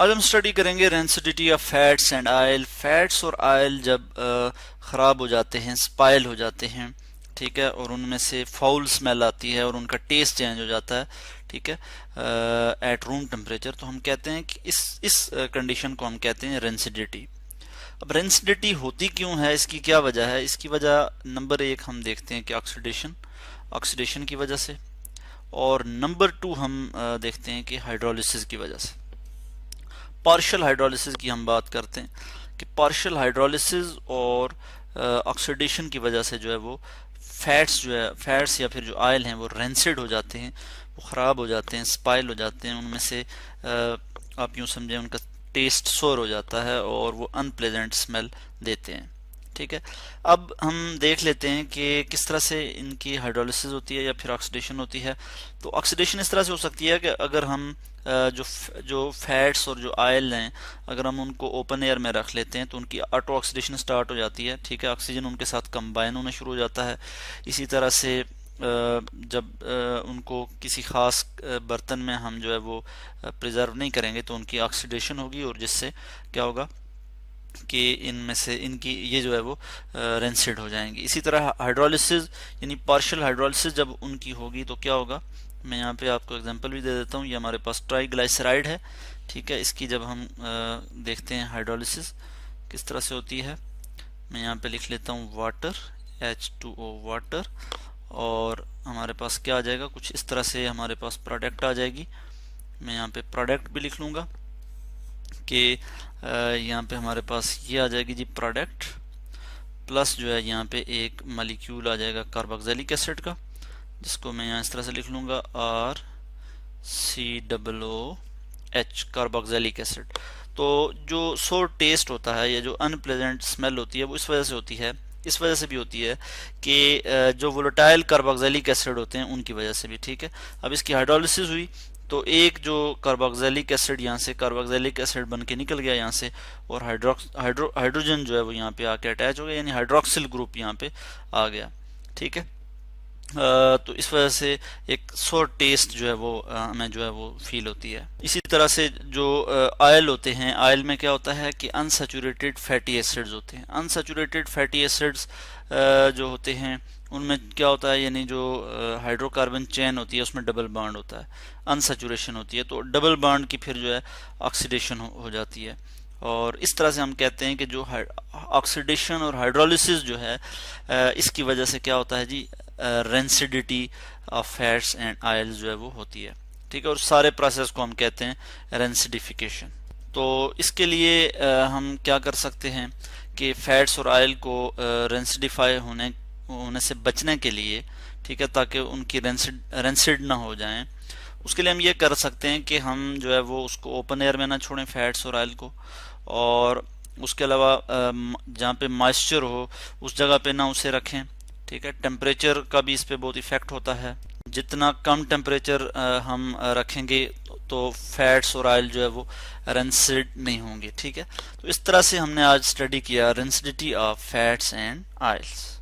आज हम स्टडी करेंगे rancidity of fats and oil. Fats और आयल जब ख़राब हो जाते हैं, स्पाइल हो जाते हैं, ठीक है, और उनमें से फाउल स्मेल आती है और उनका टेस्ट चेंज हो जाता है, ठीक है, एट रूम टेम्परेचर, तो हम कहते हैं कि इस कंडीशन को हम कहते हैं रेंसिडिटी। अब रेंसिडिटी होती क्यों है, इसकी क्या वजह है? इसकी वजह नंबर एक हम देखते हैं कि ऑक्सीडेशन की वजह से, और नंबर टू हम देखते हैं कि हाइड्रोलिसिस की वजह से। पार्शियल हाइड्रोलिसिस की हम बात करते हैं कि पार्शियल हाइड्रोलिसिस और ऑक्सीडेशन की वजह से जो है वो फैट्स या फिर जो आयल हैं वो रेंसिड हो जाते हैं, वो ख़राब हो जाते हैं, स्पाइल हो जाते हैं, उनमें से आप यूँ समझें उनका टेस्ट सोर हो जाता है और वो अनप्लेजेंट स्मेल देते हैं, ठीक है। अब हम देख लेते हैं कि किस तरह से इनकी हाइड्रोलिसिस होती है या फिर ऑक्सीडेशन होती है। तो ऑक्सीडेशन इस तरह से हो सकती है कि अगर हम जो फैट्स और जो आयल हैं, अगर हम उनको ओपन एयर में रख लेते हैं तो उनकी ऑटो ऑक्सीडेशन स्टार्ट हो जाती है, ठीक है, ऑक्सीजन उनके साथ कंबाइन होना शुरू हो जाता है। इसी तरह से जब उनको किसी ख़ास बर्तन में हम जो है वो प्रिजर्व नहीं करेंगे तो उनकी ऑक्सीडेशन होगी, और जिससे क्या होगा कि इनमें से इनकी ये जो है वो रेंसिड हो जाएंगी। इसी तरह हाइड्रोलिसिस यानी पार्शियल हाइड्रोलिसिस जब उनकी होगी तो क्या होगा, मैं यहाँ पे आपको एग्जांपल भी दे देता हूँ। ये हमारे पास ट्राइग्लाइसराइड है, ठीक है, इसकी जब हम देखते हैं हाइड्रोलिसिस किस तरह से होती है, मैं यहाँ पे लिख लेता हूँ वाटर, H2O वाटर, और हमारे पास क्या आ जाएगा, कुछ इस तरह से हमारे पास प्रोडक्ट आ जाएगी। मैं यहाँ पे प्रोडक्ट भी लिख लूँगा कि यहाँ पे हमारे पास ये आ जाएगी जी प्रोडक्ट, प्लस जो है यहाँ पे एक मॉलिक्यूल आ जाएगा कार्बोक्सिलिक एसिड का, जिसको मैं यहाँ इस तरह से लिख लूँगा RCOOH कार्बोक्सिलिक एसिड। तो जो सोर टेस्ट होता है या जो अनप्लेजेंट स्मेल होती है वो इस वजह से होती है, इस वजह से भी होती है कि जो वोलेटाइल कार्बोक्सिलिक एसिड होते हैं उनकी वजह से भी, ठीक है। अब इसकी हाइड्रोलिसिस हुई तो एक जो कार्बोक्सिलिक एसिड यहाँ से कार्बोक्सिलिक एसिड बन के निकल गया यहाँ से, और हाइड्रोजन जो है वो यहाँ पे आके अटैच हो गया, यानी हाइड्रोक्सिल ग्रुप यहाँ पे आ गया, ठीक है। तो इस वजह से एक सोर टेस्ट जो है वो हमें जो है वो फील होती है। इसी तरह से जो आयल होते हैं, आयल में क्या होता है कि अनसैचुरेटेड फैटी एसिड्स होते हैं। अनसैचुरेटेड फैटी एसिड्स जो होते हैं उनमें क्या होता है, यानी जो हाइड्रोकार्बन चेन होती है उसमें डबल बॉन्ड होता है, अनसैचुरेशन होती है, तो डबल बॉन्ड की फिर जो है ऑक्सीडेशन हो जाती है। और इस तरह से हम कहते हैं कि जो ऑक्सीडेशन और हाइड्रोलिसिस जो है इसकी वजह से क्या होता है जी, rancidity of fats and oils जो है वो होती है, ठीक है। और सारे प्रोसेस को हम कहते हैं रेंसिडिफिकेशन। तो इसके लिए हम क्या कर सकते हैं कि फैट्स और आयल को रेंसिडिफाई होने से बचने के लिए, ठीक है, ताकि उनकी रेंसिड ना हो जाएं, उसके लिए हम ये कर सकते हैं कि हम जो है वो उसको ओपन एयर में ना छोड़ें फैट्स और आयल को, और उसके अलावा जहाँ पे मॉइस्चर हो उस जगह पे ना उसे रखें, ठीक है। टेम्परेचर का भी इस पे बहुत इफेक्ट होता है, जितना कम टेम्परेचर हम रखेंगे तो फैट्स और आयल जो है वो रेंसिड नहीं होंगे, ठीक है। तो इस तरह से हमने आज स्टडी किया rancidity of fats and IELTS.